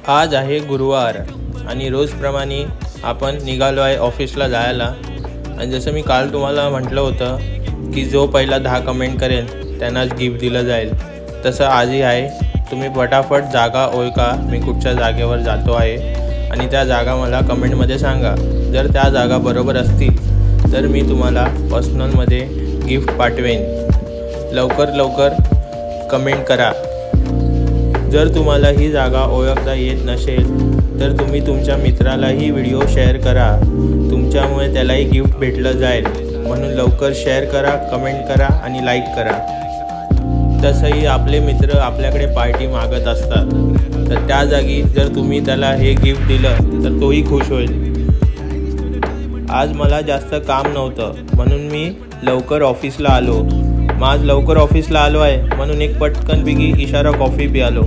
आज आहे गुरुवार आणि रोजप्रमाणे आपण निघालो आहे ऑफिसला जायला. आणि जसं मी काल तुम्हाला म्हटलं होतं की जो पहिला 10 कमेंट करेल त्यांनाच गिफ्ट दिलं जाईल, तसं आजही आहे. तुम्ही फटाफट जागा ओळखा, मी कुठच्या जागेवर जातो आहे आणि त्या जागा मला कमेंटमध्ये सांगा. जर त्या जागा बरोबर असतील तर मी तुम्हाला पर्सनलमध्ये गिफ्ट पाठवेन. लवकर कमेंट करा. जर तुम्हाला ही जागा ओळखता येत नसेल तर तुम्ही तुमच्या मित्रालाही व्हिडिओ शेअर करा. तुमच्यामुळे त्यालाही गिफ्ट भेटलं जाईल. म्हणून लवकर शेअर करा, कमेंट करा आणि लाईक करा. तसंही आपले मित्र आपल्याकडे पार्टी मागत असतात, तर त्या जागी जर तुम्ही त्याला हे गिफ्ट दिलं तर तोही खुश होईल. आज मला जास्त काम नव्हतं म्हणून मी लवकर ऑफिसला आलो. आज लवकर ऑफिसला आलो आहे म्हणून एक पटकन पिगी इशारा कॉफी प्यालो.